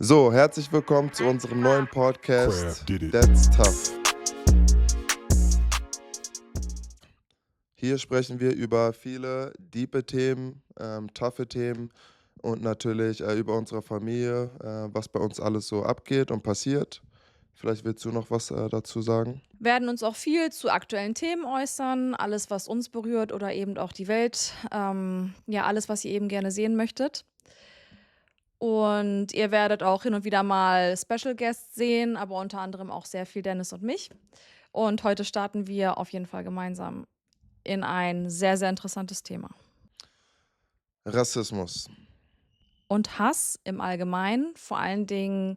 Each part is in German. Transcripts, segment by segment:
So, herzlich willkommen zu unserem neuen Podcast Craft did it. That's Tough. Hier sprechen wir über viele diepe Themen, toughe Themen und natürlich über unsere Familie, was bei uns alles so abgeht und passiert. Vielleicht willst du noch was dazu sagen? Werden uns auch viel zu aktuellen Themen äußern, alles, was uns berührt oder eben auch die Welt. Ja, alles, was ihr eben gerne sehen möchtet. Und ihr werdet auch hin und wieder mal Special Guests sehen, aber unter anderem auch sehr viel Dennis und mich. Und heute starten wir auf jeden Fall gemeinsam in ein sehr, sehr interessantes Thema. Rassismus. Und Hass im Allgemeinen, vor allen Dingen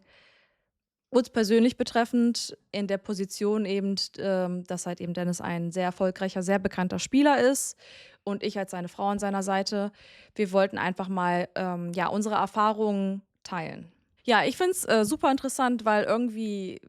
uns persönlich betreffend in der Position eben, dass halt eben Dennis ein sehr erfolgreicher, sehr bekannter Spieler ist und ich als seine Frau an seiner Seite. Wir wollten einfach mal, ja, unsere Erfahrungen teilen. Ja, ich finde es, super interessant, weil irgendwie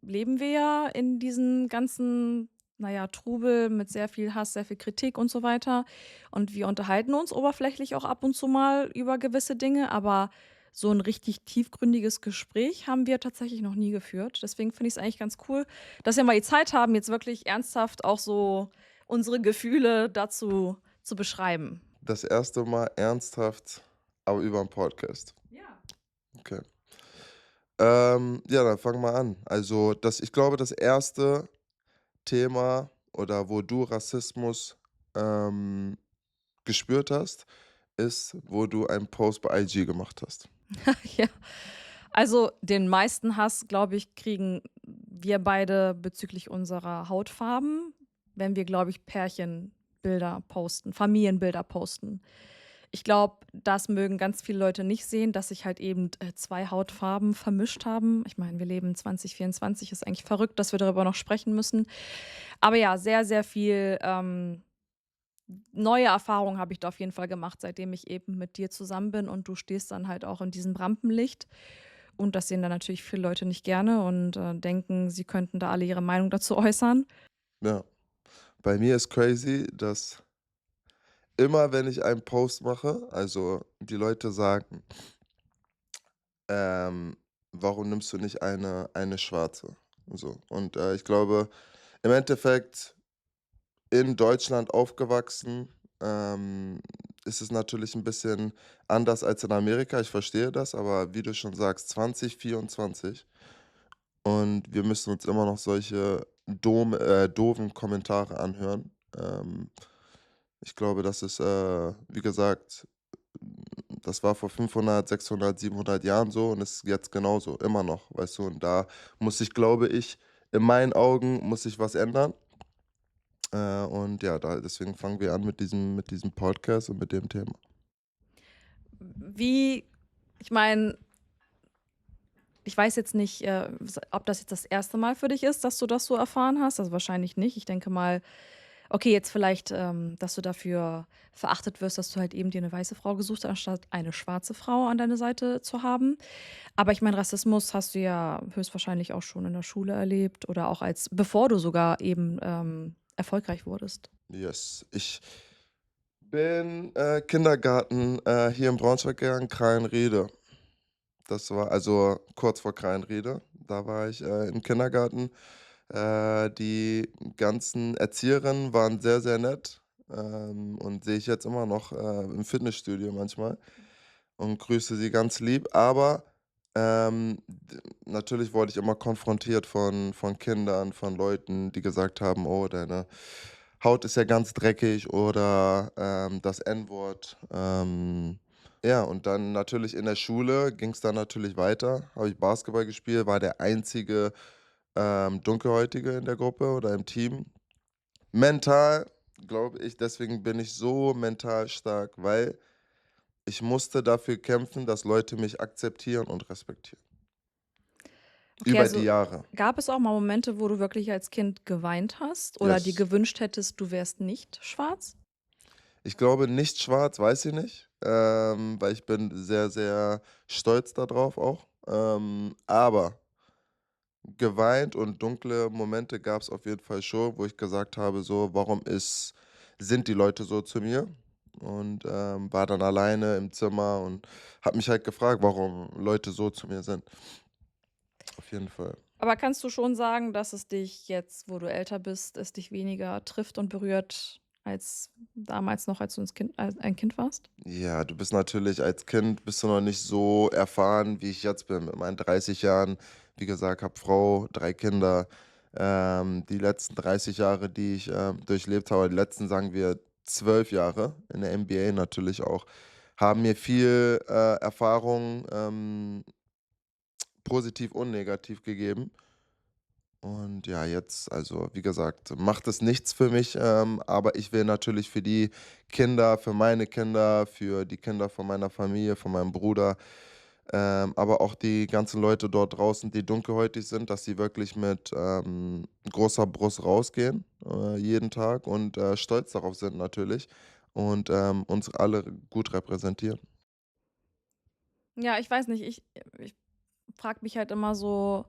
leben wir ja in diesem ganzen, naja, Trubel mit sehr viel Hass, sehr viel Kritik und so weiter. Und wir unterhalten uns oberflächlich auch ab und zu mal über gewisse Dinge, aber so ein richtig tiefgründiges Gespräch haben wir tatsächlich noch nie geführt. Deswegen finde ich es eigentlich ganz cool, dass wir mal die Zeit haben, jetzt wirklich ernsthaft auch so unsere Gefühle dazu zu beschreiben. Das erste Mal ernsthaft, aber über einen Podcast. Ja. Okay. Ja, dann fangen wir an. Also, ich glaube, das erste Thema oder wo du Rassismus ähm, gespürt hast, ist, wo du einen Post bei IG gemacht hast. Ja. Also, den meisten Hass, glaube ich, kriegen wir beide bezüglich unserer Hautfarben, wenn wir, glaube ich, Pärchenbilder posten, Familienbilder posten. Ich glaube, das mögen ganz viele Leute nicht sehen, dass sich halt eben, 2 Hautfarben vermischt haben. Ich meine, wir leben 2024, ist eigentlich verrückt, dass wir darüber noch sprechen müssen. Aber ja, sehr, sehr viel, neue Erfahrungen habe ich da auf jeden Fall gemacht, seitdem ich eben mit dir zusammen bin und du stehst dann halt auch in diesem Rampenlicht. Und das sehen dann natürlich viele Leute nicht gerne und, denken, sie könnten da alle ihre Meinung dazu äußern. Ja. Bei mir ist crazy, dass immer, wenn ich einen Post mache, also die Leute sagen, ähm, warum nimmst du nicht eine Schwarze? So. Und ich glaube, im Endeffekt in Deutschland aufgewachsen, ist es natürlich ein bisschen anders als in Amerika. Ich verstehe das, aber wie du schon sagst, 2024 und wir müssen uns immer noch solche doofen Kommentare anhören. Ich glaube, das ist, wie gesagt, das war vor 500, 600, 700 Jahren so und ist jetzt genauso, immer noch, weißt du? Und da muss sich, glaube ich, in meinen Augen muss sich was ändern. Und ja, deswegen fangen wir an mit diesem Podcast und mit dem Thema. Wie ich meine, ich weiß jetzt nicht, ob das jetzt das erste Mal für dich ist, dass du das so erfahren hast. Also, wahrscheinlich nicht. Ich denke mal, okay, jetzt vielleicht, dass du dafür verachtet wirst, dass du halt eben dir eine weiße Frau gesucht hast, anstatt eine schwarze Frau an deiner Seite zu haben. Aber ich meine, Rassismus hast du ja höchstwahrscheinlich auch schon in der Schule erlebt oder auch als bevor du sogar eben, erfolgreich wurdest. Yes. Ich bin, Kindergarten, hier in Braunschweig gegangen, Kreienriede. Das war also kurz vor Kreienriede. Da war ich, im Kindergarten. Die ganzen Erzieherinnen waren sehr, sehr nett, und sehe ich jetzt immer noch, im Fitnessstudio manchmal und grüße sie ganz lieb. Aber, natürlich wurde ich immer konfrontiert von Kindern, von Leuten, die gesagt haben: „Oh, deine Haut ist ja ganz dreckig“ oder, das N-Wort. Ja, und dann natürlich in der Schule ging es dann natürlich weiter. Habe ich Basketball gespielt, war der einzige, Dunkelhäutige in der Gruppe oder im Team. Mental, glaube ich, deswegen bin ich so mental stark, weil ich musste dafür kämpfen, dass Leute mich akzeptieren und respektieren. Okay, Über die also Jahre. gab es auch mal Momente, wo du wirklich als Kind geweint hast oder dir Yes. gewünscht hättest, du wärst nicht schwarz? Ich glaube, nicht schwarz, weiß ich nicht, weil ich bin sehr, sehr stolz darauf auch. Aber geweint und dunkle Momente gab es auf jeden Fall schon, wo ich gesagt habe, so: „Warum sind die Leute so zu mir?“ und, war dann alleine im Zimmer und habe mich halt gefragt, warum Leute so zu mir sind. Auf jeden Fall. Aber kannst du schon sagen, dass es dich jetzt, wo du älter bist, es dich weniger trifft und berührt als damals noch, als du ein Kind warst? Ja, du bist natürlich als Kind bist du noch nicht so erfahren, wie ich jetzt bin mit meinen 30 Jahren. Wie gesagt, habe Frau, 3 Kinder. Die letzten 30 Jahre, die ich, durchlebt habe, die letzten, sagen wir, 12 Jahre in der NBA natürlich auch, haben mir viel, Erfahrung, positiv und negativ gegeben. Und ja, jetzt, also wie gesagt, macht es nichts für mich, aber ich will natürlich für die Kinder, für meine Kinder, für die Kinder von meiner Familie, von meinem Bruder, aber auch die ganzen Leute dort draußen, die dunkelhäutig sind, dass sie wirklich mit großer Brust rausgehen, jeden Tag und stolz darauf sind natürlich und uns alle gut repräsentieren. Ja, ich weiß nicht, ich frage mich halt immer so,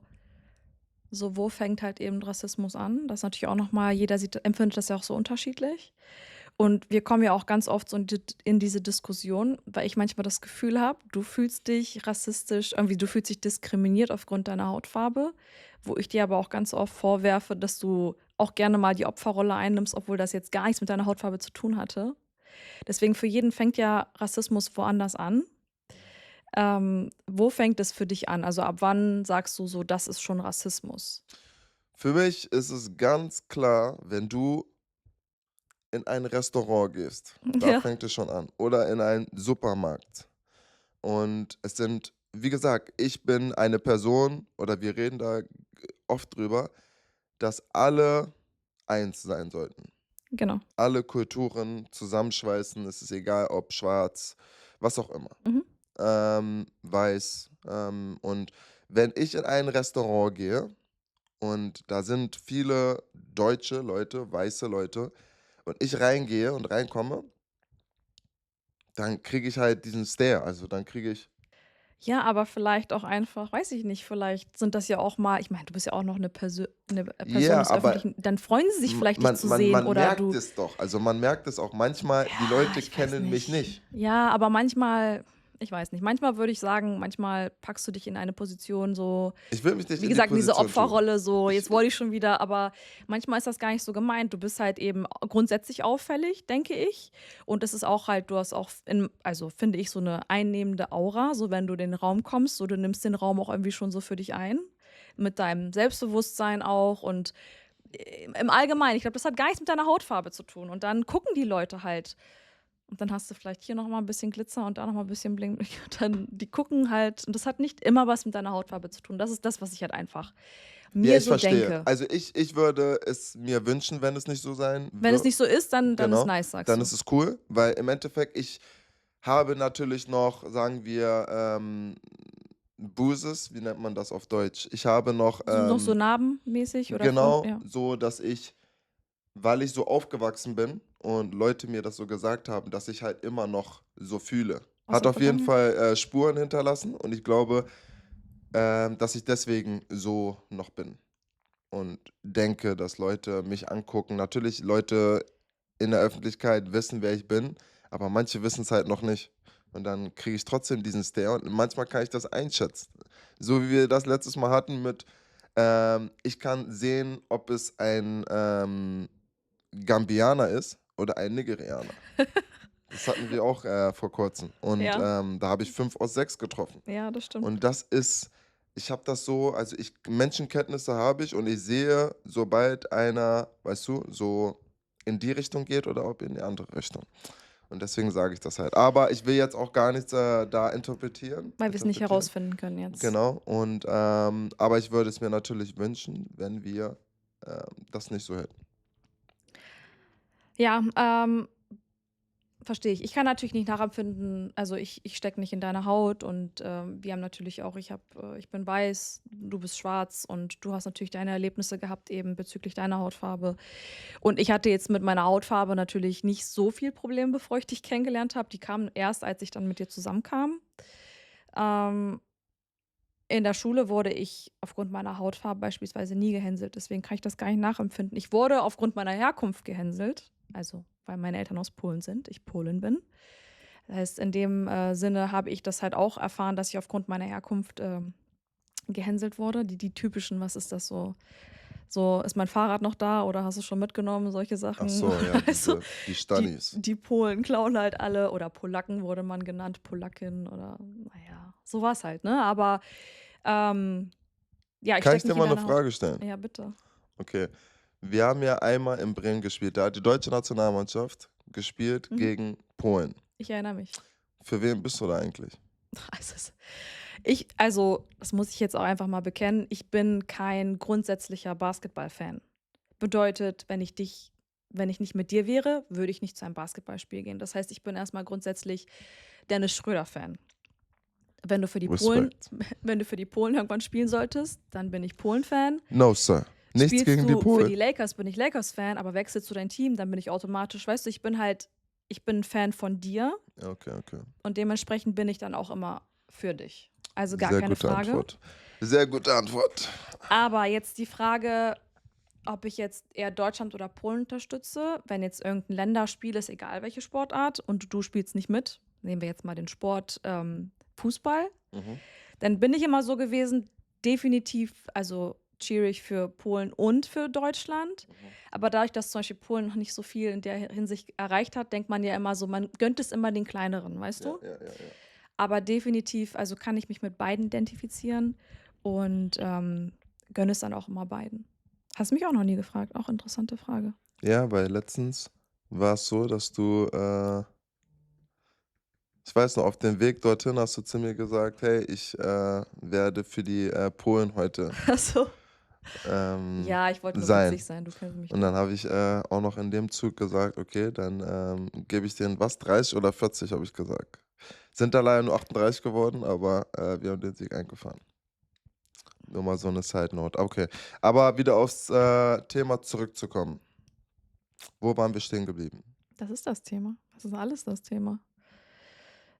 wo fängt halt eben Rassismus an? Das ist natürlich auch noch mal, jeder empfindet das ja auch so unterschiedlich. Und wir kommen ja auch ganz oft so in diese Diskussion, weil ich manchmal das Gefühl habe, du fühlst dich rassistisch, irgendwie du fühlst dich diskriminiert aufgrund deiner Hautfarbe, wo ich dir aber auch ganz oft vorwerfe, dass du auch gerne mal die Opferrolle einnimmst, obwohl das jetzt gar nichts mit deiner Hautfarbe zu tun hatte. Deswegen für jeden fängt ja Rassismus woanders an. Wo fängt es für dich an? Also, ab wann sagst du so: „Das ist schon Rassismus?“ Für mich ist es ganz klar, wenn du in ein Restaurant gehst, da Ja, fängt es schon an, oder in einen Supermarkt. Und es sind, wie gesagt, ich bin eine Person oder wir reden da oft drüber, dass alle eins sein sollten. genau. Alle Kulturen zusammenschweißen, es ist egal, ob schwarz, was auch immer, Mhm. weiß. Und wenn ich in ein Restaurant gehe und da sind viele deutsche Leute, weiße Leute, und ich reingehe und reinkomme, dann kriege ich halt diesen Stare. Also, dann kriege ich Ja, aber vielleicht auch einfach, weiß ich nicht, vielleicht sind das ja auch mal, ich meine, du bist ja auch noch eine Person ja, des aber Öffentlichen, dann freuen sie sich vielleicht, dich man zu man sehen man oder merkt du, es doch. Also, man merkt es auch manchmal, die ja, Leute ich weiß kennen mich nicht. nicht. Ja, aber manchmal, ich weiß nicht, manchmal würde ich sagen, manchmal packst du dich in eine Position so, Ich will mich nicht wie in die gesagt, in diese Position tun. Opferrolle so, Ich jetzt wollte ich schon wieder, aber manchmal ist das gar nicht so gemeint. Du bist halt eben grundsätzlich auffällig, denke ich. Und es ist auch halt, du hast auch also finde ich, so eine einnehmende Aura, so wenn du in den Raum kommst, so du nimmst den Raum auch irgendwie schon so für dich ein. Mit deinem Selbstbewusstsein auch und im Allgemeinen. Ich glaube, das hat gar nichts mit deiner Hautfarbe zu tun. Und dann gucken die Leute halt. Und dann hast du vielleicht hier noch mal 'n bisschen Glitzer und da noch mal 'n bisschen Bling Bling. Und dann die gucken halt, und das hat nicht immer was mit deiner Hautfarbe zu tun. Das ist das, was ich halt einfach Ja, mir ich so verstehe. denke. Also, ich würde es mir wünschen, wenn es nicht so sein Wenn es würde. nicht so ist, dann ist Genau, nice, sagst dann du. ist es cool, weil im Endeffekt ich habe natürlich noch, sagen wir, Bruises, wie nennt man das auf Deutsch? Ich habe noch, So noch so narbenmäßig oder von, genau ja. so, dass ich, weil ich so aufgewachsen bin und Leute mir das so gesagt haben, dass ich halt immer noch so fühle. Aus Hat der auf jeden Vergangenheit? Fall, Spuren hinterlassen und ich glaube, dass ich deswegen so noch bin und denke, dass Leute mich angucken. Natürlich, Leute in der Öffentlichkeit wissen, wer ich bin, aber manche wissen es halt noch nicht. Und dann kriege ich trotzdem diesen Stare und manchmal kann ich das einschätzen. So wie wir das letztes Mal hatten mit, ich kann sehen, ob es ein, Gambianer ist oder ein Nigerianer. Das hatten wir auch, vor Kurzem und, Ja, da habe ich 5 aus 6 getroffen. ja, das stimmt. Und das ist, ich habe das so, also, ich Menschenkenntnisse habe ich und ich sehe, sobald einer, weißt du, so in die Richtung geht oder ob in die andere Richtung. Und deswegen sage ich das halt. Aber ich will jetzt auch gar nichts, da Weil wir's nicht interpretieren. herausfinden können jetzt. Genau. Und, aber ich würde es mir natürlich wünschen, wenn wir, das nicht so hätten. Ja, verstehe ich. Ich kann natürlich nicht nachempfinden, also ich stecke nicht in deiner Haut und, wir haben natürlich auch, ich bin weiß, du bist schwarz und du hast natürlich deine Erlebnisse gehabt eben bezüglich deiner Hautfarbe. Und ich hatte jetzt mit meiner Hautfarbe natürlich nicht so viel Probleme, bevor ich dich kennengelernt habe. Die kamen erst, als ich dann mit dir zusammenkam. Ähm, in der Schule wurde ich aufgrund meiner Hautfarbe beispielsweise nie gehänselt, deswegen kann ich das gar nicht nachempfinden. Ich wurde aufgrund meiner Herkunft gehänselt, also weil meine Eltern aus Polen sind, ich Polin bin. Das heißt, in dem, Sinne habe ich das halt auch erfahren, dass ich aufgrund meiner Herkunft, gehänselt wurde. Die typischen: „Was ist das so?“ So: „Ist mein Fahrrad noch da oder hast du's schon mitgenommen?“ Solche Ach Sachen. so, ja, Also, die die Stallis. die Polen klauen halt alle oder Polacken wurde man genannt, Polackin oder naja, so war's halt, ne? Aber, ähm, ja, ich Kann ich stecke dir nicht mal in 'ne deiner Haut. Frage stellen? Ja, bitte. Okay. Wir haben ja einmal in Bremen gespielt. Da hat die deutsche Nationalmannschaft gespielt Mhm. gegen Polen. Ich erinnere mich. Für wen bist du da eigentlich? Also, also, das muss ich jetzt auch einfach mal bekennen, ich bin kein grundsätzlicher Basketballfan. Bedeutet, wenn ich nicht mit dir wäre, würde ich nicht zu einem Basketballspiel gehen. Das heißt, ich bin erst mal grundsätzlich Dennis Schröder-Fan. Wenn du für die Polen Respekt. wenn du für die Polen irgendwann spielen solltest, dann bin ich Polen-Fan. No, Sir. Nichts Spielst gegen die du für die Polen. Lakers, bin ich Lakers-Fan, aber wechselst du dein Team, dann bin ich automatisch, weißt du, ich bin 'n Fan von dir Ja, okay, okay. und dementsprechend bin ich dann auch immer für dich. Also, gar Sehr keine gute Frage. Antwort. Sehr gute Antwort. Aber jetzt die Frage, ob ich jetzt eher Deutschland oder Polen unterstütze, wenn jetzt irgendein Länderspiel ist, egal welche Sportart, und du spielst nicht mit, nehmen wir jetzt mal den Sport, Fußball, Mhm. dann bin ich immer so gewesen, definitiv, also cheere ich für Polen und für Deutschland. Mhm. Aber dadurch, dass zum Beispiel Polen noch nicht so viel in der Hinsicht erreicht hat, denkt man ja immer so, man gönnt es immer den Kleineren, weißt Ja, du? ja, ja, ja. Aber definitiv, also kann ich mich mit beiden identifizieren und, gönne es dann auch immer beiden. Hast mich auch noch nie gefragt, auch interessante Frage. Ja, weil letztens war es so, dass du, ich weiß noch, auf dem Weg dorthin hast du zu mir gesagt: „Hey, ich, werde für die, Polen heute, Ach so. ähm, Ja, ich wollte nur sein.“ witzig sein, du kennst mich Und dann doch. habe ich, auch noch in dem Zug gesagt: „Okay, dann, gebe ich denen was, 30 oder 40“, habe ich gesagt. Sind da leider nur 38 geworden, aber, wir haben den Sieg eingefahren. Nur mal so eine Side Note. Okay, aber wieder aufs, Thema zurückzukommen. Wo waren wir stehen geblieben? Das ist das Thema. Das ist alles das Thema.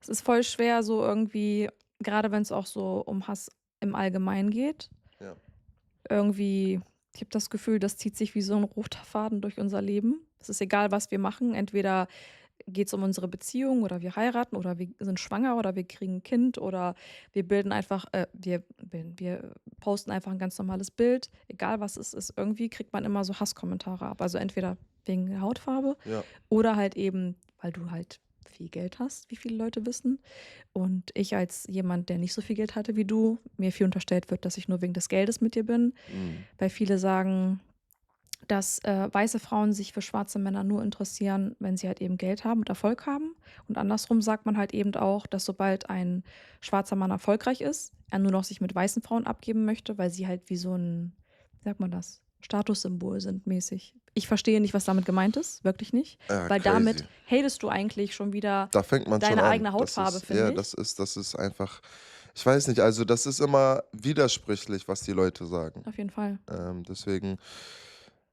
Es ist voll schwer, so irgendwie, gerade wenn es auch so um Hass im Allgemeinen geht, Ja. irgendwie, ich habe das Gefühl, das zieht sich wie so ein roter Faden durch unser Leben. Es ist egal, was wir machen. Entweder geht es um unsere Beziehung oder wir heiraten oder wir sind schwanger oder wir kriegen ein Kind oder wir posten einfach ein ganz normales Bild. Egal, was es ist, irgendwie kriegt man immer so Hasskommentare ab. Also, entweder wegen der Hautfarbe Ja. oder halt eben, weil du halt viel Geld hast, wie viele Leute wissen. Und ich als jemand, der nicht so viel Geld hatte wie du, mir viel unterstellt wird, dass ich nur wegen des Geldes mit dir bin. Mhm. Weil viele sagen, dass, weiße Frauen sich für schwarze Männer nur interessieren, wenn sie halt eben Geld haben und Erfolg haben. Und andersrum sagt man halt eben auch, dass sobald ein schwarzer Mann erfolgreich ist, er nur noch sich mit weißen Frauen abgeben möchte, weil sie halt wie so ein, wie sagt man das, Statussymbol sind mäßig. Ich verstehe nicht, was damit gemeint ist, wirklich nicht, Ja, weil damit crazy. hatest du eigentlich schon wieder Da fängt man schon deine an. eigene Das Hautfarbe, ist finde ja, ich. das ist einfach, ich weiß nicht, also, das ist immer widersprüchlich, was die Leute sagen. Auf jeden Fall. Deswegen,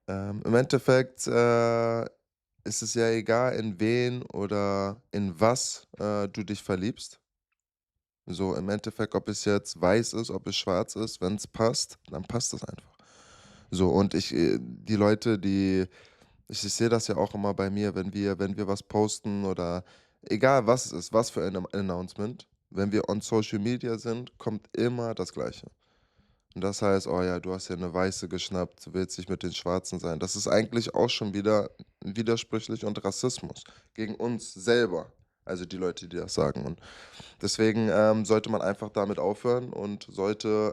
im Endeffekt, ist es ja egal, in wen oder in was, du dich verliebst. So im Endeffekt, ob es jetzt weiß ist, ob es schwarz ist, wenn es passt, dann passt es einfach. So und die Leute, ich sehe das ja auch immer bei mir, wenn wir was posten oder egal was es ist, was für ein Announcement, wenn wir on Social Media sind, kommt immer das Gleiche. Und das heißt: „Oh ja, du hast ja 'ne Weiße geschnappt, du willst nicht mit den Schwarzen sein.“ Das ist eigentlich auch schon wieder widersprüchlich und Rassismus gegen uns selber, also die Leute, die das sagen. Und deswegen, sollte man einfach damit aufhören und sollte,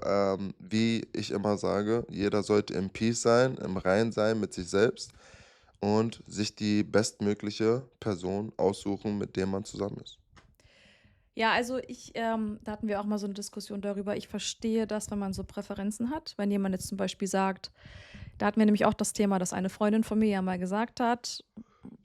wie ich immer sage, jeder sollte im Peace sein, im Rein sein mit sich selbst und sich die bestmögliche Person aussuchen, mit der man zusammen ist. Ja, also da hatten wir auch mal so eine Diskussion darüber. Ich verstehe das, wenn man so Präferenzen hat. Wenn jemand jetzt zum Beispiel sagt, da hatten wir nämlich auch das Thema, dass eine Freundin von mir ja mal gesagt hat,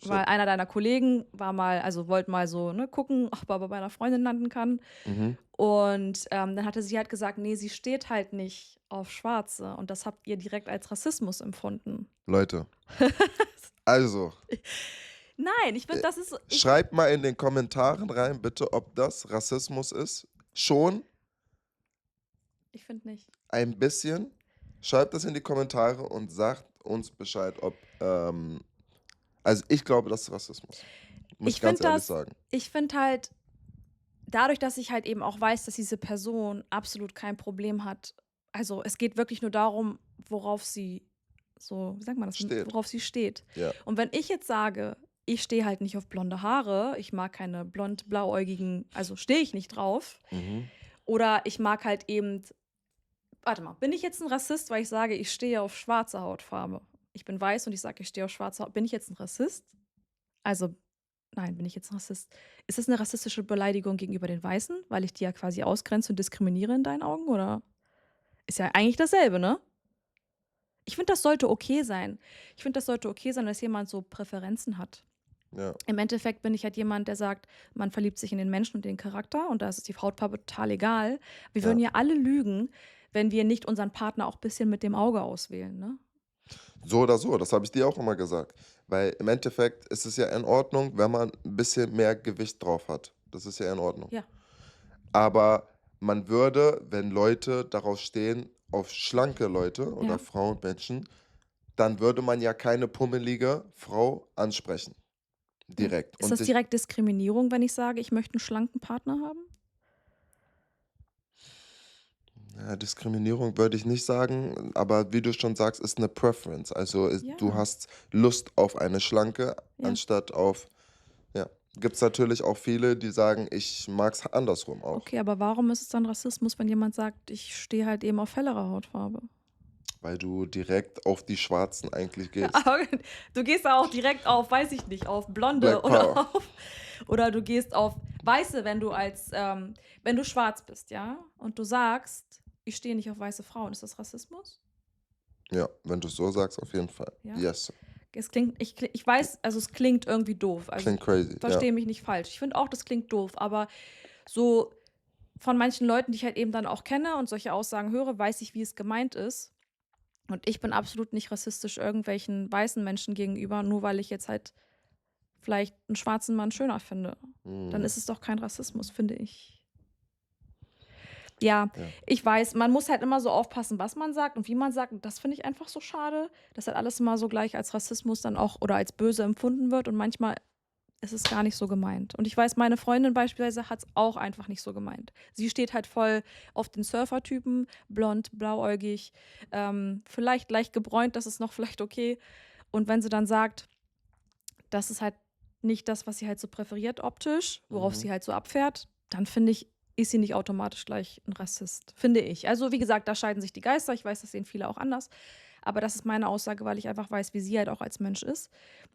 weil Shit. einer deiner Kollegen war mal, also wollte mal so, ne, gucken, ob er bei meiner Freundin landen kann. Mhm. Und, dann hatte sie halt gesagt: „Nee, sie steht halt nicht auf Schwarze.“ Und das habt ihr direkt als Rassismus empfunden. Leute, also, Nein, ich finde, äh, das ist so, schreibt mal in den Kommentaren rein bitte, ob das Rassismus ist. Schon ich finde nicht. ein bisschen. Schreibt das in die Kommentare und sagt uns Bescheid, ob, Also, ich glaube, das ist Rassismus, muss Ich ich ganz finde ehrlich das sagen. ich finde halt, dadurch, dass ich halt eben auch weiß, dass diese Person absolut kein Problem hat, also, es geht wirklich nur darum, worauf sie so, wie sagt man das, Steht. worauf sie steht. Ja. Und wenn ich jetzt sage, ich stehe halt nicht auf blonde Haare, ich mag keine blond-blauäugigen, also, stehe ich nicht drauf, Mhm. oder ich mag halt eben, warte mal, bin ich jetzt 'n Rassist, weil ich sage, ich stehe auf schwarze Hautfarbe? Ich bin weiß und ich sage, ich stehe auf schwarze Haut. Bin ich jetzt 'n Rassist? Also, nein, bin ich jetzt 'n Rassist? Ist das 'ne rassistische Beleidigung gegenüber den Weißen, weil ich die ja quasi ausgrenze und diskriminiere in deinen Augen, oder ist ja eigentlich dasselbe, ne? Ich finde, das sollte okay sein. Ich finde, das sollte okay sein, dass jemand so Präferenzen hat. Ja. Im Endeffekt bin ich halt jemand, der sagt, man verliebt sich in den Menschen und den Charakter und da ist die Hautfarbe total egal. Wir würden Ja. ja alle lügen, wenn wir nicht unseren Partner auch bisschen mit dem Auge auswählen, ne? So oder so, das habe ich dir auch immer gesagt. Weil im Endeffekt ist es ja in Ordnung, wenn man 'n bisschen mehr Gewicht drauf hat. Das ist ja in Ordnung. Ja, Aber man würde, wenn Leute darauf stehen, auf schlanke Leute oder ja. Frauen, Menschen, dann würde man ja keine pummelige Frau ansprechen, Ja. direkt Ist und das sich direkt Diskriminierung, wenn ich sage, ich möchte 'n schlanken Partner haben? ja, Diskriminierung würde ich nicht sagen, aber wie du schon sagst, ist 'ne Preference. Also, du Ja, hast Lust auf eine schlanke ja. anstatt auf ja. Gibt's natürlich auch viele, die sagen: „Ich mag's andersrum auch“, Okay, aber warum ist es dann Rassismus, wenn jemand sagt: „Ich stehe halt eben auf hellere Hautfarbe?“ weil du direkt auf die Schwarzen eigentlich gehst. Aber du gehst da auch direkt auf, weiß ich nicht, auf Blonde Black Power. oder du gehst auf Weiße, wenn du als, wenn du schwarz bist, ja, und du sagst: „Ich stehe nicht auf weiße Frauen.“ Ist das Rassismus? Ja, wenn du's so sagst, auf jeden Fall. Ja? Yes. Es klingt, ich weiß, also, es klingt irgendwie doof. Also, Klingt crazy, ja. verstehe mich nicht falsch. Ich finde auch, das klingt doof, aber so von manchen Leuten, die ich halt eben dann auch kenne und solche Aussagen höre, weiß ich, wie es gemeint ist. Und ich bin absolut nicht rassistisch irgendwelchen weißen Menschen gegenüber, nur weil ich jetzt halt vielleicht 'n schwarzen Mann schöner finde. Dann Mhm. ist es doch kein Rassismus, finde ich. Ja, Ja. ich weiß, man muss halt immer so aufpassen, was man sagt und wie man sagt. Und das finde ich einfach so schade, dass halt alles immer so gleich als Rassismus dann auch oder als böse empfunden wird und manchmal ist es gar nicht so gemeint. Und ich weiß, meine Freundin beispielsweise hat's auch einfach nicht so gemeint. Sie steht halt voll auf den Surfertypen, blond, blauäugig, vielleicht leicht gebräunt, das ist noch vielleicht okay. Und wenn sie dann sagt, das ist halt nicht das, was sie halt so präferiert optisch, worauf Mhm. sie halt so abfährt, dann finde ich, ist sie nicht automatisch gleich 'n Rassist, finde ich. Also, wie gesagt, da scheiden sich die Geister. Ich weiß, das sehen viele auch anders. Aber das ist meine Aussage, weil ich einfach weiß, wie sie halt auch als Mensch ist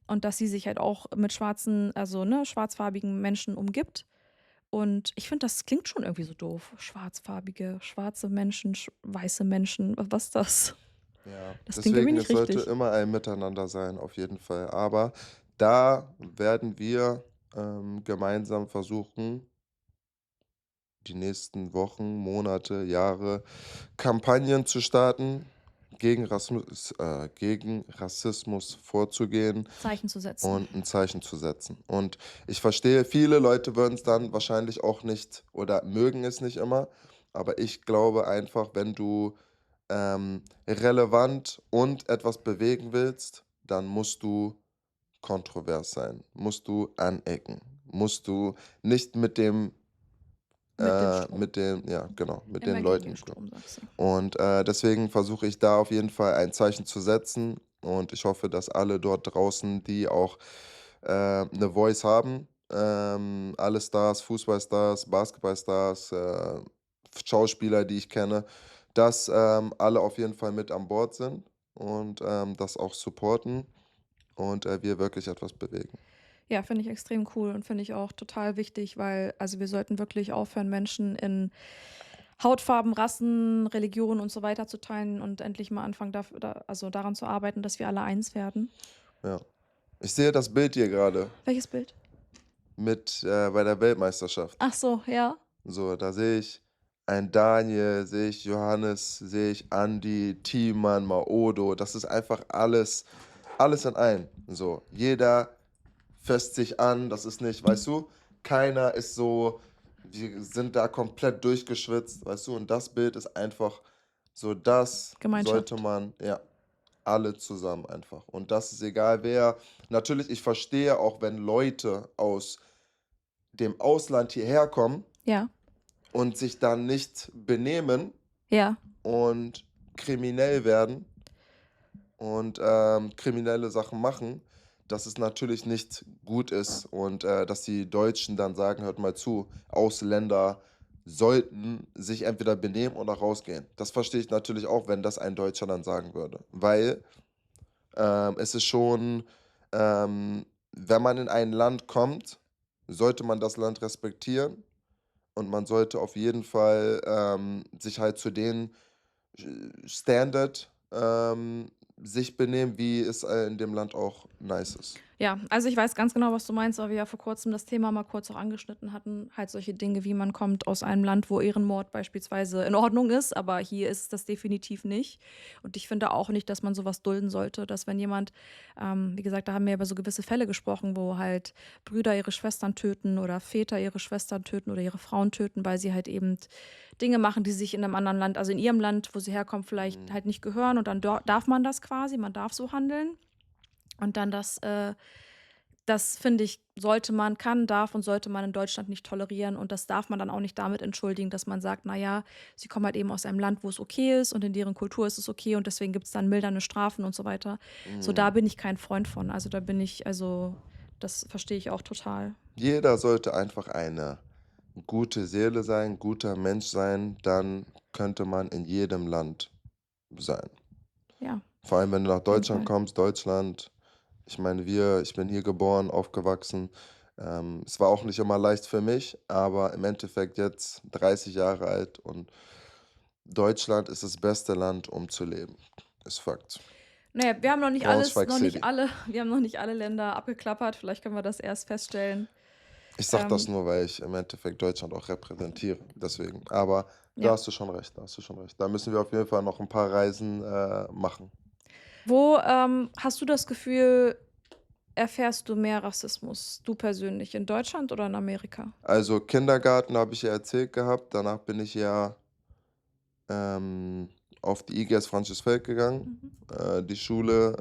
und dass sie sich halt auch mit schwarzen, also, ne, schwarzfarbigen Menschen umgibt. Und ich finde, das klingt schon irgendwie so doof. Schwarzfarbige, schwarze Menschen, weiße Menschen, was ist das? Ja, Das klingt irgendwie deswegen, nicht es sollte richtig. immer ein Miteinander sein, auf jeden Fall. Aber da werden wir, gemeinsam versuchen, die nächsten Wochen, Monate, Jahre Kampagnen zu starten, gegen Rassismus vorzugehen Zeichen zu setzen. und ein Zeichen zu setzen. Und ich verstehe, viele Leute würden es dann wahrscheinlich auch nicht oder mögen es nicht immer, aber ich glaube einfach, wenn du, relevant und etwas bewegen willst, dann musst du kontrovers sein, musst du anecken, musst du nicht Mit dem Strom. mit den ja, genau, mit den Immer gegen den Leuten Strom, sagst du. und, deswegen versuche ich da auf jeden Fall ein Zeichen zu setzen und ich hoffe, dass alle dort draußen, die auch, 'ne Voice haben, alle Stars, Fußballstars, Basketballstars, Schauspieler, die ich kenne, dass, alle auf jeden Fall mit an Bord sind und, das auch supporten und, wir wirklich etwas bewegen. Ja, finde ich extrem cool und finde ich auch total wichtig, weil, also, wir sollten wirklich aufhören, Menschen in Hautfarben, Rassen, Religionen und so weiter zu teilen und endlich mal anfangen, also, daran zu arbeiten, dass wir alle eins werden. Ja. Ich sehe das Bild hier gerade Welches Bild? mit, bei der Weltmeisterschaft. Ach so, ja. So, da sehe ich einen Daniel, sehe ich Johannes, sehe ich Andi, Thiemann, Maodo. Das ist einfach alles in einem. So, jeder fässt sich an, das ist nicht, weißt du, keiner ist so, wir sind da komplett durchgeschwitzt, weißt du, und das Bild ist einfach so, das sollte Gemeinschaft. man, ja, alle zusammen einfach. Und das ist egal wer. Natürlich, ich verstehe auch, wenn Leute aus dem Ausland hierher kommen Ja, und sich dann nicht benehmen ja, und kriminell werden und, kriminelle Sachen machen, dass es natürlich nicht gut ist und, dass die Deutschen dann sagen: „Hört mal zu, Ausländer sollten sich entweder benehmen oder rausgehen.“ Das verstehe ich natürlich auch, wenn das ein Deutscher dann sagen würde, weil, es ist schon, wenn man in ein Land kommt, sollte man das Land respektieren und man sollte auf jeden Fall, sich halt zu den Standard, sich benehmen, wie es, in dem Land auch nice ist. ja. Also, ich weiß ganz genau, was du meinst, weil wir ja vor Kurzem das Thema mal kurz auch angeschnitten hatten. Halt solche Dinge wie man kommt aus einem Land, wo Ehrenmord beispielsweise in Ordnung ist, aber hier ist das definitiv nicht. Und ich finde auch nicht, dass man so was dulden sollte, dass wenn jemand wie gesagt, da haben wir über so gewisse Fälle gesprochen, wo halt Brüder ihre Schwestern töten oder Väter ihre Schwestern töten oder ihre Frauen töten, weil sie halt eben Dinge machen, die sich in einem anderen Land, also in ihrem Land, wo sie herkommen, vielleicht Mhm. halt nicht gehören und dann darf man das quasi, man darf so handeln. Und dann das finde ich, darf und sollte man in Deutschland nicht tolerieren. Und das darf man dann auch nicht damit entschuldigen, dass man sagt, na ja, sie kommen halt eben aus einem Land, wo es okay ist und in deren Kultur ist es okay und deswegen gibt es dann mildernde Strafen und so weiter. So, da Mhm. bin ich kein Freund von. Das verstehe ich auch total. Jeder sollte einfach eine gute Seele sein, guter Mensch sein, dann könnte man in jedem Land sein. Ja, Vor allem, wenn du nach auf jeden Deutschland Fall. kommst, Deutschland, ich meine, ich bin hier geboren, aufgewachsen. Es war auch nicht immer leicht für mich, aber im Endeffekt jetzt 30 Jahre alt und Deutschland ist das beste Land, um zu leben. Ist Fakt. Na ja, Braunschweig noch nicht City. alle wir haben noch nicht alle Länder abgeklappert. Vielleicht können wir das erst feststellen. Ich sage das Ähm, nur, weil ich im Endeffekt Deutschland auch repräsentiere, deswegen. Aber da ja. hast du schon recht, da hast du schon recht. Da müssen wir auf jeden Fall noch ein paar Reisen, machen. Wo, hast du das Gefühl, erfährst du mehr Rassismus, du persönlich, in Deutschland oder in Amerika? Also, Kindergarten habe ich ja erzählt gehabt, danach bin ich ja, auf die IGS Francisfeld gegangen, Mhm. die Schule,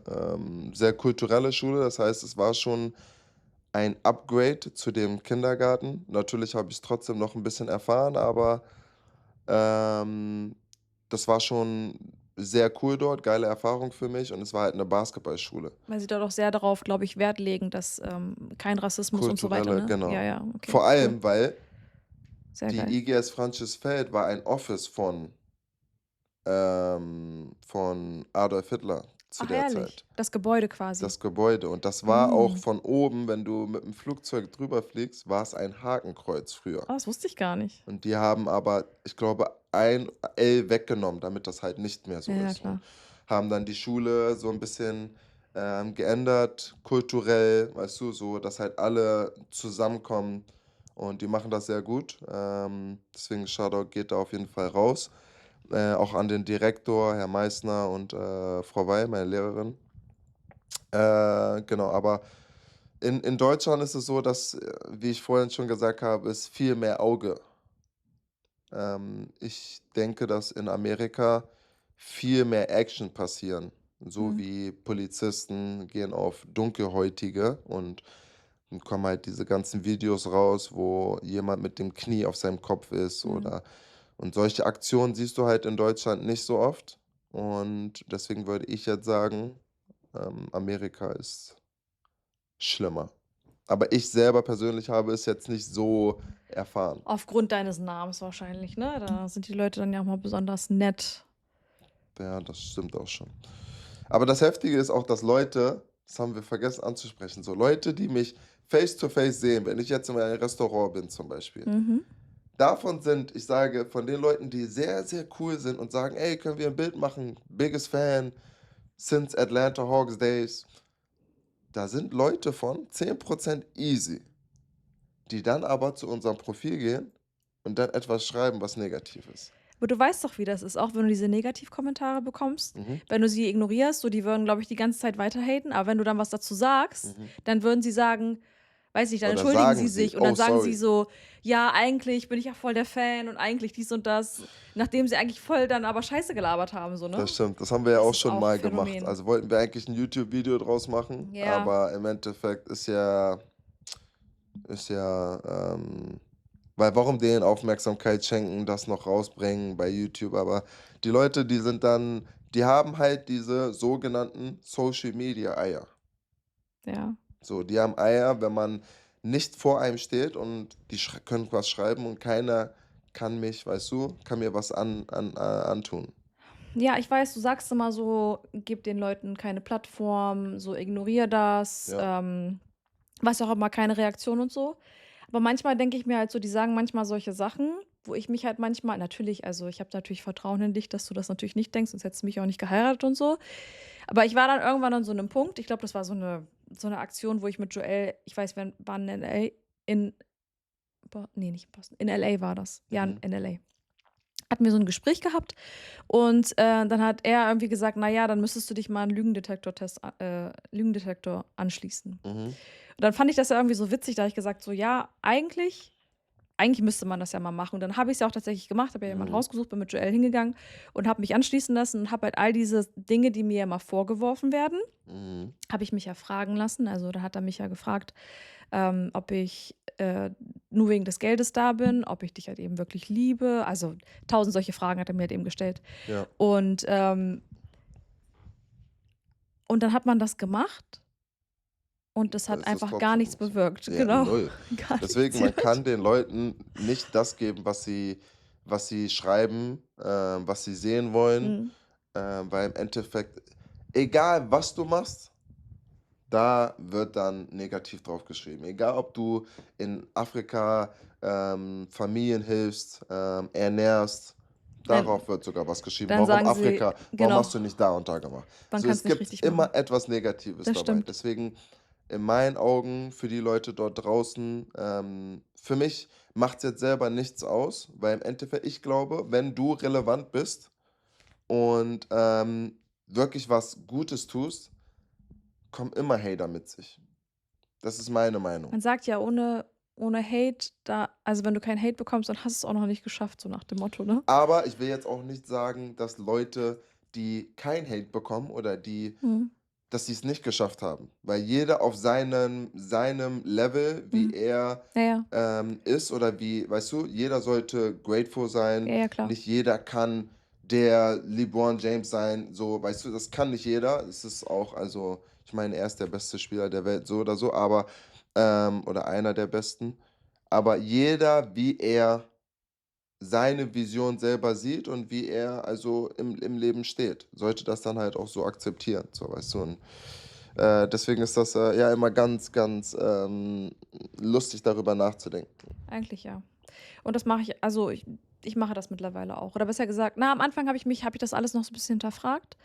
sehr kulturelle Schule, das heißt, es war schon ein Upgrade zu dem Kindergarten. Natürlich habe ich's trotzdem noch ein bisschen erfahren, aber, ähm, das war schon sehr cool dort, geile Erfahrung für mich und es war halt 'ne Basketballschule. Weil sie dort auch sehr darauf, glaube ich, Wert legen, dass, kein Rassismus und so weiter, Kulturelle, ne? Ja, genau. ja, okay, Vor cool. allem, weil Sehr die geil. IGS Francisfeld war ein Office von Adolf Hitler zu Ach, der ehrlich? Zeit. Das Gebäude quasi? Das Gebäude. Und das war auch Mhm. von oben, wenn du mit dem Flugzeug drüber fliegst, war es ein Hakenkreuz früher. Oh, das wusste ich gar nicht. Und die haben aber, ich glaube, ein L weggenommen, damit das halt nicht mehr Ja, so ja, ist. Und klar. haben dann die Schule so ein bisschen, geändert, kulturell, weißt du, so, dass halt alle zusammenkommen und die machen das sehr gut. Deswegen Shoutout geht da auf jeden Fall raus. Auch an den Direktor, Herr Meissner und, Frau Weil, meine Lehrerin. Genau, aber in Deutschland ist es so, dass, wie ich vorhin schon gesagt habe, es viel mehr Auge. Ich denke, dass in Amerika viel mehr Action passieren, so Mhm. wie Polizisten gehen auf Dunkelhäutige und dann kommen halt diese ganzen Videos raus, wo jemand mit dem Knie auf seinem Kopf ist Mhm. oder und solche Aktionen siehst du halt in Deutschland nicht so oft und deswegen würde ich jetzt sagen, Amerika ist schlimmer. Aber ich selber persönlich habe es jetzt nicht so erfahren. Aufgrund deines Namens wahrscheinlich, ne? Da sind die Leute dann ja auch mal besonders nett. Ja, das stimmt auch schon. Aber das Heftige ist auch, dass Leute, das haben wir vergessen anzusprechen, so Leute, die mich face to face sehen, wenn ich jetzt in einem Restaurant bin zum Beispiel. Mhm. Davon sind, ich sage, von den Leuten, die sehr, sehr cool sind und sagen, ey, können wir ein Bild machen? Biggest Fan since Atlanta Hawks Days. Da sind Leute von 10% easy, die dann aber zu unserem Profil gehen und dann etwas schreiben, was negativ ist. Aber du weißt doch, wie das ist, auch wenn du diese Negativkommentare bekommst. Mhm, Wenn du sie ignorierst, so die würden, glaube ich, die ganze Zeit weiter haten, aber wenn du dann was dazu sagst, mhm, dann würden sie sagen: weiß nicht, dann Oder entschuldigen sie sagen sie: sich und „Oh, dann sagen sie sorry." so: „Ja, eigentlich bin ich ja voll der Fan und eigentlich dies und das", nachdem sie eigentlich voll dann aber Scheiße gelabert haben, so, ne? Das stimmt, das haben wir ja Das auch ist schon auch 'n mal gemacht. Phänomen. Also wollten wir eigentlich 'n YouTube-Video draus machen, Ja, aber im Endeffekt ist ja, weil warum denen Aufmerksamkeit schenken, das noch rausbringen bei YouTube, aber die Leute, die haben halt diese sogenannten Social-Media-Eier. ja. So, die haben Eier, wenn man nicht vor einem steht und die können was schreiben und keiner kann mich, weißt du, kann mir was antun. Ja, ich weiß, du sagst immer so: „Gib den Leuten keine Plattform, so ignoriere das", Ja. was auch immer, keine Reaktion und so. Aber manchmal denke ich mir halt so, die sagen manchmal solche Sachen, wo ich mich halt manchmal natürlich, also, ich habe natürlich Vertrauen in dich, dass du das natürlich nicht denkst, sonst hättest du mich auch nicht geheiratet und so. Aber ich war dann irgendwann an so 'nem Punkt, ich glaube, das war so 'ne Aktion, wo ich mit Joel, ich weiß, wir waren in LA, in ne, nicht in Boston, in LA war das. Ja, Mhm. in LA. Hatten wir so 'n Gespräch gehabt und, dann hat er irgendwie gesagt: „Na ja, dann müsstest du dich mal 'n Lügendetektor anschließen." Und Mhm. dann fand ich das ja irgendwie so witzig, da habe ich gesagt so: „Ja, eigentlich müsste man das ja mal machen." Und dann habe ich's ja auch tatsächlich gemacht, habe ja jemanden Mhm. rausgesucht, bin mit Joel hingegangen und habe mich anschließen lassen und habe halt all diese Dinge, die mir immer vorgeworfen werden, Mhm. habe ich mich ja fragen lassen. Also, da hat er mich ja gefragt, ob ich, nur wegen des Geldes da bin, ob ich dich halt eben wirklich liebe. Also, tausend solche Fragen hat er mir halt eben gestellt. Ja. Und, und dann hat man das gemacht und das Da hat ist es einfach gar trotzdem nichts nicht so. bewirkt. Ja, Genau, null. gar Deswegen, nichts. man kann den Leuten nicht das geben, was sie schreiben, was sie sehen wollen, Mhm. weil im Endeffekt, egal was du machst, da wird dann negativ drauf geschrieben. Egal, ob du in Afrika, Familien hilfst, ernährst, Dann darauf wird sogar was geschrieben. dann Warum sagen sie Afrika? Warum genau, hast du nicht da und da gemacht? man So, kann's es nicht gibt richtig machen. immer etwas Negatives Das dabei. stimmt. Deswegen in meinen Augen für die Leute dort draußen, für mich macht es jetzt selber nichts aus, weil im Endeffekt, ich glaube, wenn du relevant bist und wirklich was Gutes tust, kommen immer Hater mit sich. Das ist meine Meinung. Man sagt ja, ohne Hate, da, also, wenn du keinen Hate bekommst, dann hast du's auch noch nicht geschafft, so nach dem Motto, ne? Aber ich will jetzt auch nicht sagen, dass Leute, die kein Hate bekommen oder Mhm. dass sie es nicht geschafft haben. Weil jeder auf seinem Level, wie Mhm. er Ja, ja. ist oder wie, weißt du, jeder sollte grateful sein. Ja, ja, klar. Nicht jeder kann der LeBron James sein. So, weißt du, das kann nicht jeder. Es ist auch, also, ich meine, er ist der beste Spieler der Welt, so oder so, aber, oder einer der besten. Aber jeder, wie er seine Vision selber sieht und wie er also im Leben steht, sollte das dann halt auch so akzeptieren, so, weißt du? Und, deswegen ist das, ja immer ganz, ganz, lustig, darüber nachzudenken. Eigentlich ja. Und das mache ich, also, ich mache das mittlerweile auch. Oder besser gesagt, na, am Anfang habe ich das alles noch so 'n bisschen hinterfragt,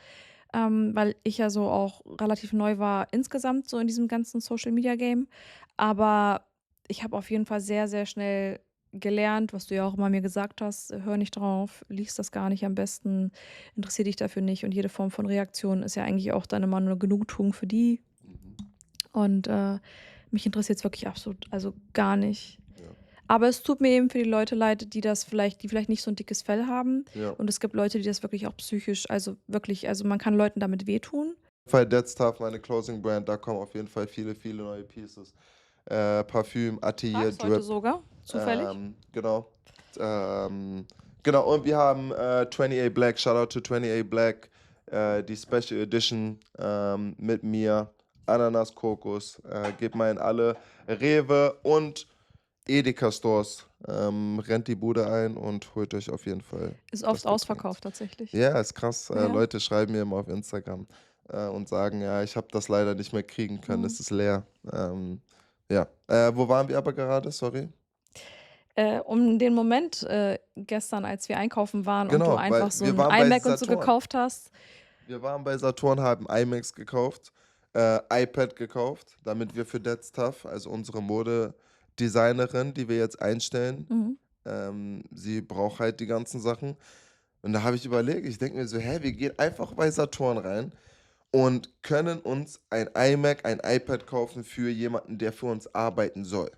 weil ich ja so auch relativ neu war insgesamt so in diesem ganzen Social-Media-Game. Aber ich habe auf jeden Fall sehr, sehr schnell gelernt, was du ja auch immer mir gesagt hast: „Hör nicht drauf, lies das gar nicht am besten, interessiere dich dafür nicht." Und jede Form von Reaktion ist ja eigentlich auch dann immer nur Genugtuung für die. Mhm. Und, mich interessiert's wirklich absolut, also, gar nicht. Ja. Aber es tut mir eben für die Leute leid, die vielleicht nicht so 'n dickes Fell haben. Ja. Und es gibt Leute, die das wirklich auch psychisch, also wirklich, also man kann Leuten damit wehtun. Fall Dead Stuff, meine Clothing Brand, da kommen auf jeden Fall viele, viele neue Pieces. Parfüm, Atelier, Trag's heute Drip, sogar, zufällig. genau. Ähm, genau, und wir haben 28 Black, Shoutout to 28 Black, die Special Edition mit mir, Ananas, Kokos, geht mal in alle Rewe und Edeka Stores, rennt die Bude ein und holt euch auf jeden Fall Ist das oft Getränk. ausverkauft tatsächlich. Ja, ist krass. Ja. Leute schreiben mir immer auf Instagram und sagen, ja, ich habe das leider nicht mehr kriegen können, Mhm. es ist leer. Ja. Wo waren wir aber gerade? Sorry. Um den Moment, gestern, als wir einkaufen waren und du Genau, weil einfach so wir 'n waren bei iMac und so Saturn. gekauft hast. Wir waren bei Saturn, haben iMacs gekauft, iPad gekauft, damit wir für Dead Stuff, also unsere Modedesignerin, die wir jetzt einstellen, Mhm. sie braucht halt die ganzen Sachen. Und da habe ich überlegt, ich denke mir so: „Hä, wir gehen einfach bei Saturn rein." und können uns ein iMac, ein iPad kaufen für jemanden, der für uns arbeiten soll.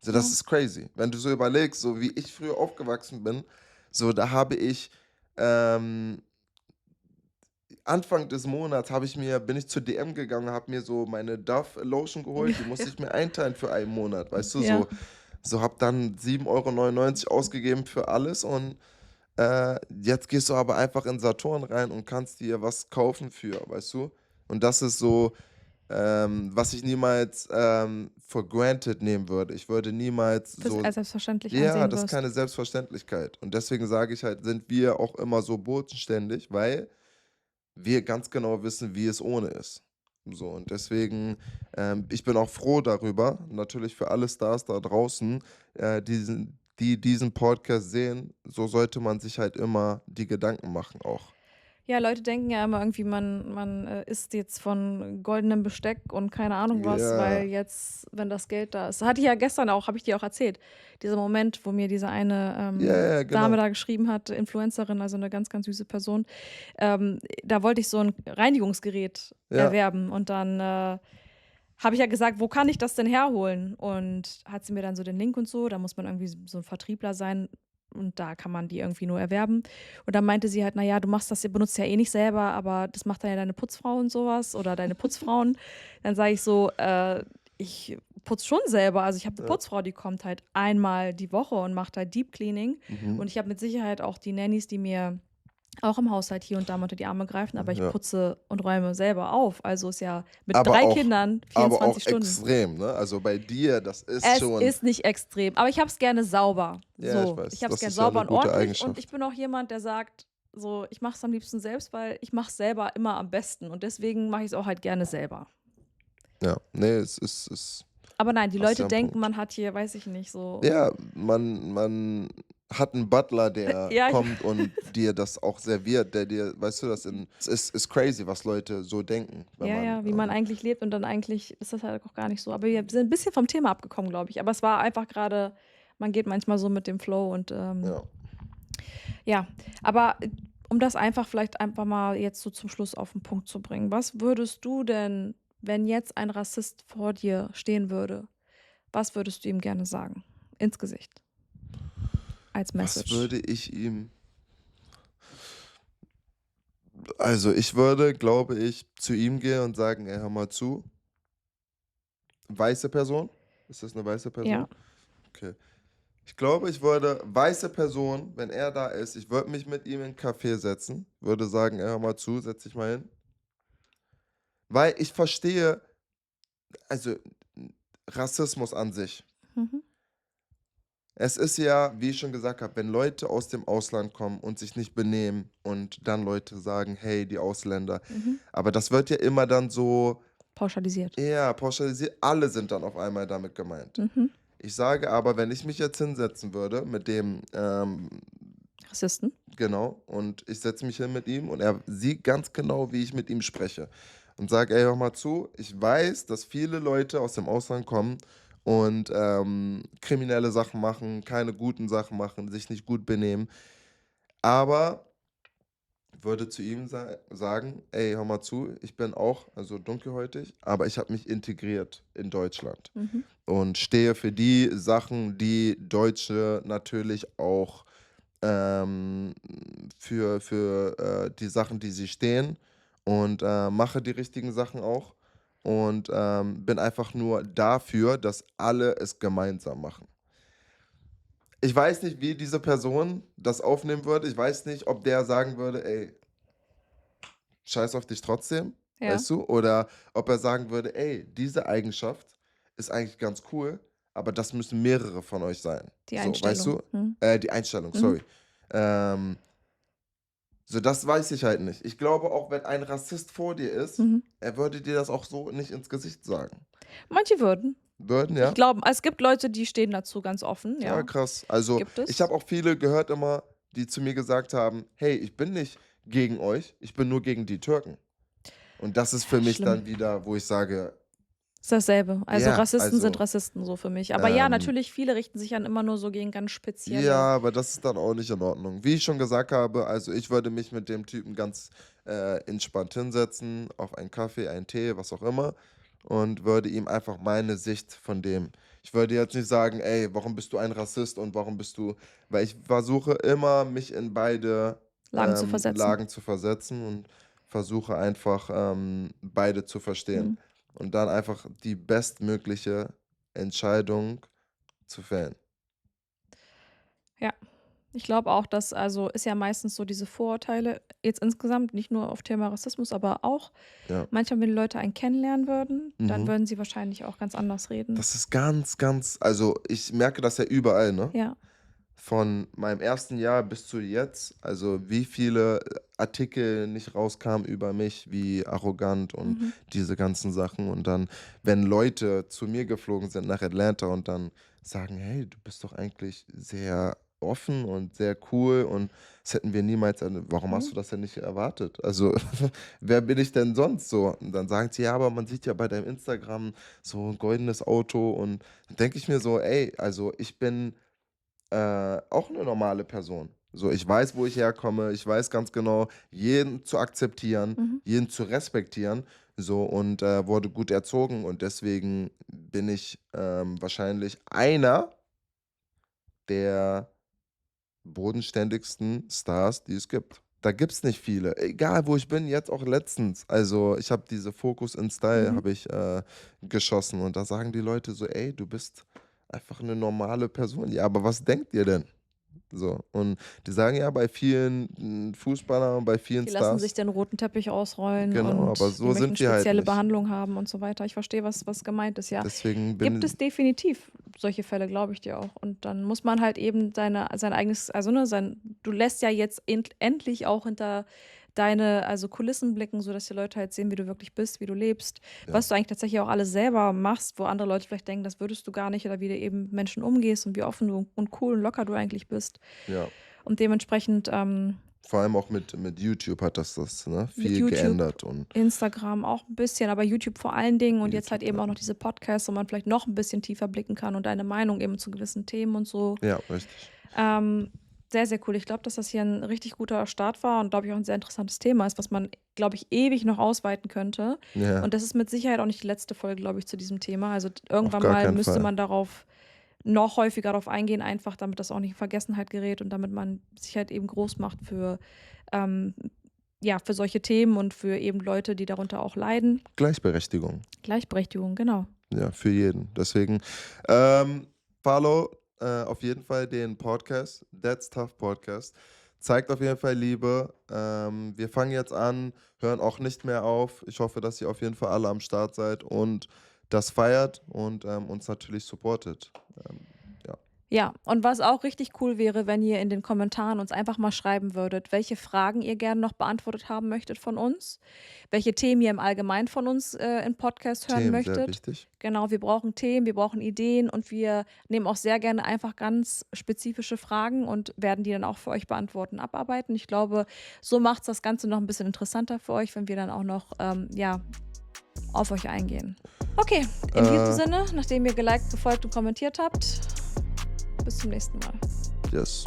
So, das Ja. ist crazy. Wenn du so überlegst, so wie ich früher aufgewachsen bin, so da habe ich ähm, Anfang des Monats bin ich zur DM gegangen, habe mir so meine Dove Lotion geholt, die musste Ja. ich mir einteilen für einen Monat, weißt du, Ja. so habe dann 7,99 € ausgegeben für alles und jetzt gehst du aber einfach in Saturn rein und kannst dir was kaufen für, weißt du? Und das ist so, was ich niemals for granted nehmen würde. Ich würde niemals Das so, als selbstverständlich ja, ansehen das ist wirst. keine Selbstverständlichkeit. Und deswegen sage ich halt, sind wir auch immer so bodenständig, weil wir ganz genau wissen, wie es ohne ist. So, und deswegen, ich bin auch froh darüber, natürlich für alle Stars da draußen, die diesen Podcast sehen, so sollte man sich halt immer die Gedanken machen auch. Ja, Leute denken ja immer irgendwie, man isst jetzt von goldenem Besteck und keine Ahnung was, weil Ja, jetzt, wenn das Geld da ist, hatte ich ja gestern auch, habe ich dir auch erzählt, dieser Moment, wo mir diese eine ja, ja, Dame genau. da geschrieben hat, Influencerin, also eine ganz, ganz süße Person. Da wollte ich so ein Reinigungsgerät Ja, erwerben und dann habe ich ja gesagt, wo kann ich das denn herholen? Und hat sie mir dann so den Link und so, da muss man irgendwie so ein Vertriebler sein und da kann man die irgendwie nur erwerben. Und dann meinte sie halt: „Na ja, du machst das ja benutzt ja eh nicht selber, aber das macht dann ja deine Putzfrau und sowas oder deine Putzfrauen.“ Dann sage ich so: ich putze schon selber. Also, ich habe eine ja, Putzfrau, die kommt halt einmal die Woche und macht halt Deep Cleaning. mhm, Und ich habe mit Sicherheit auch die Nannies, die mir auch im Haushalt hier und da mal unter die Arme greifen, aber ich ja. putze und räume selber auf. Also, ist ja mit Aber 3 auch, Kindern aber 24 auch Stunden. extrem, ne? Also bei dir, das ist Es schon, ist nicht extrem, aber ich habe es gerne sauber. ja, ich So, ich weiß, habe es das gerne ist ja sauber eine und gute ordentlich und ich Eigenschaft. bin auch jemand, der sagt so: „Ich mache es am liebsten selbst, weil ich mache es selber immer am besten und deswegen mache ich es auch halt gerne selber.“ Ja, nee, es Aber nein, die hast Leute ja einen denken, Punkt. man hat hier, weiß ich nicht, so Ja, man hat 'n Butler, der ja, ich kommt und dir das auch serviert, der dir, weißt du, es ist crazy, was Leute so denken, wenn ja, man, ja, wie man eigentlich lebt und dann eigentlich ist das halt auch gar nicht so. Aber wir sind 'n bisschen vom Thema abgekommen, glaube ich. Aber es war einfach grade man geht manchmal so mit dem Flow und, ja. ja. Aber, um das einfach vielleicht einfach mal jetzt so zum Schluss auf 'n Punkt zu bringen. Was würdest du denn, wenn jetzt ein Rassist vor dir stehen würde, was würdest du ihm gerne sagen? Ins Gesicht, als Was Message. würde ich ihm Also, ich würde, glaube ich, zu ihm gehen und sagen: „Ey, hör mal zu.“ Weiße Person? Ist das 'ne weiße Ja. Person? Okay. Ich glaube, ich würde weiße Person, wenn er da ist, ich würde mich mit ihm in 'n Café setzen, würde sagen: „Ey, hör mal zu, setz dich mal hin.“ Weil ich verstehe, also, Rassismus an sich. Mhm. Es ist ja, wie ich schon gesagt habe, wenn Leute aus dem Ausland kommen und sich nicht benehmen und dann Leute sagen: „Hey, die Ausländer.“ Mhm. Aber das wird ja immer dann so, Pauschalisiert. ja, pauschalisiert. Alle sind dann auf einmal damit gemeint. Mhm. Ich sage aber, wenn ich mich jetzt hinsetzen würde mit dem, Rassisten. genau, und ich setze mich hin mit ihm und er sieht ganz genau, wie ich mit ihm spreche und sage: „Ey, hör mal zu, ich weiß, dass viele Leute aus dem Ausland kommen und, kriminelle Sachen machen, keine guten Sachen machen, sich nicht gut benehmen, aber würde zu ihm sagen: „Ey, hör mal zu, ich bin auch, also, dunkelhäutig, aber ich habe mich integriert in Deutschland Mhm. und stehe für die Sachen, die Deutsche natürlich auch, ähm, für die Sachen, die sie stehen und, mache die richtigen Sachen auch und, bin einfach nur dafür, dass alle es gemeinsam machen.“ Ich weiß nicht, wie diese Person das aufnehmen würde. Ich weiß nicht, ob der sagen würde: „Ey, scheiß auf dich trotzdem“, Ja, weißt du? Oder ob er sagen würde: „Ey, diese Eigenschaft ist eigentlich ganz cool, aber das müssen mehrere von euch sein.“ die So, weißt Einstellung. du? Mhm. Die Einstellung, Mhm. sorry. Ähm, so, das weiß ich halt nicht. Ich glaube auch, wenn ein Rassist vor dir ist, Mhm. er würde dir das auch so nicht ins Gesicht sagen. Manche würden. Würden, Ich ja? glaube, es gibt Leute, die stehen dazu ganz offen, Ja, ja, krass. Also, gibt ich es. habe auch viele gehört immer, die zu mir gesagt haben: „Hey, ich bin nicht gegen euch, ich bin nur gegen die Türken.“ Und das ist für mich Schlimm. dann wieder, wo ich sage: Ist dasselbe. Also Ja, Rassisten sind also, Rassisten so für mich. Aber ja, ähm natürlich, viele richten sich dann immer nur so gegen ganz spezielle. ja, aber das ist dann auch nicht in Ordnung. Wie ich schon gesagt habe, also ich würde mich mit dem Typen ganz entspannt hinsetzen, auf einen Kaffee, einen Tee, was auch immer, und würde ihm einfach meine Sicht von dem. Ich würde jetzt nicht sagen, ey, warum bist du ein Rassist und warum bist du, weil ich versuche immer, mich in beide Lagen zu versetzen. Lagen zu versetzen und versuche einfach beide zu verstehen Mhm. und dann einfach die bestmögliche Entscheidung zu fällen. Ja. Ich glaube auch, dass also ist ja meistens so diese Vorurteile jetzt insgesamt, nicht nur auf Thema Rassismus, aber auch Ja. manchmal, wenn die Leute einen kennenlernen würden, dann Mhm. würden sie wahrscheinlich auch ganz anders reden. Das ist ganz, ganz, also, ich merke das ja überall, ne? Ja. Von meinem ersten Jahr bis zu jetzt, also, wie viele Artikel nicht rauskamen über mich, wie arrogant und Mhm. diese ganzen Sachen. Und dann, wenn Leute zu mir geflogen sind nach Atlanta und dann sagen: „Hey, du bist doch eigentlich sehr offen und sehr cool und das hätten wir niemals warum hast Mhm. du das denn nicht erwartet? Also, wer bin ich denn sonst so?“ Und dann sagen sie: „Ja, aber man sieht ja bei deinem Instagram so ein goldenes Auto.“ Und dann denke ich mir so: „Ey, also, ich bin auch eine normale Person. So, ich weiß, wo ich herkomme, ich weiß ganz genau, jeden zu akzeptieren, Mhm. jeden zu respektieren, so und wurde gut erzogen und deswegen bin ich wahrscheinlich einer der bodenständigsten Stars, die es gibt. Da gibt's nicht viele. Egal, wo ich bin, jetzt auch letztens. Also, ich habe diese Focus in Style Mhm. habe ich geschossen und da sagen die Leute so: „Ey, du bist einfach eine normale Person.“ Ja, aber was denkt ihr denn? So, und die sagen ja bei vielen Fußballern und bei vielen Die lassen sich Stars, den roten Teppich ausrollen genau, aber und die so möchten sind wir halt spezielle nicht. Behandlung haben und so weiter. Ich verstehe, was gemeint ist, ja. Deswegen Gibt bin es definitiv solche Fälle, glaube ich dir auch. Und dann muss man halt eben sein eigenes, also ne, du lässt ja jetzt endlich auch hinter deine, also Kulissen blicken, sodass die Leute halt sehen, wie du wirklich bist, wie du lebst, ja, was du eigentlich tatsächlich auch alles selber machst, wo andere Leute vielleicht denken, das würdest du gar nicht, oder wie du eben mit Menschen umgehst und wie offen du und cool und locker du eigentlich bist. ja. Und dementsprechend Vor allem auch mit YouTube hat das, ne, mit viel YouTube, geändert und Instagram auch ein bisschen, aber YouTube vor allen Dingen und jetzt halt YouTube, eben ja. auch noch diese Podcasts, wo man vielleicht noch ein bisschen tiefer blicken kann und deine Meinung eben zu gewissen Themen und so. Ja, richtig. Ähm, sehr, sehr cool. Ich glaube, dass das hier ein richtig guter Start war und, glaube ich, auch ein sehr interessantes Thema ist, was man, glaube ich, ewig noch ausweiten könnte. Ja, Und das ist mit Sicherheit auch nicht die letzte Folge, glaube ich, zu diesem Thema. Also, auf irgendwann gar mal keinen müsste Fall. man darauf noch häufiger darauf eingehen, einfach damit das auch nicht in Vergessenheit gerät und damit man sich halt eben groß macht für, ähm ja, für solche Themen und für eben Leute, die darunter auch leiden. Gleichberechtigung, Gleichberechtigung, genau. ja, für jeden. Deswegen, ähm, follow auf jeden Fall den Podcast, That's Tough Podcast. Zeigt auf jeden Fall Liebe. Wir fangen jetzt an, hören auch nicht mehr auf. Ich hoffe, dass ihr auf jeden Fall alle am Start seid und das feiert und uns natürlich supportet. Ähm, ja, Ja, und was auch richtig cool wäre, wenn ihr in den Kommentaren uns einfach mal schreiben würdet, welche Fragen ihr gerne noch beantwortet haben möchtet von uns, welche Themen ihr im Allgemeinen von uns, im Podcast hören Themen sehr möchtet. wichtig. Genau, wir brauchen Themen, wir brauchen Ideen und wir nehmen auch sehr gerne einfach ganz spezifische Fragen und werden die dann auch für euch beantworten, abarbeiten. Ich glaube, so macht's das Ganze noch ein bisschen interessanter für euch, wenn wir dann auch noch, ja, auf euch eingehen. Okay, in diesem Äh, Sinne, nachdem ihr geliked, gefolgt und kommentiert habt, bis zum nächsten Mal. yes.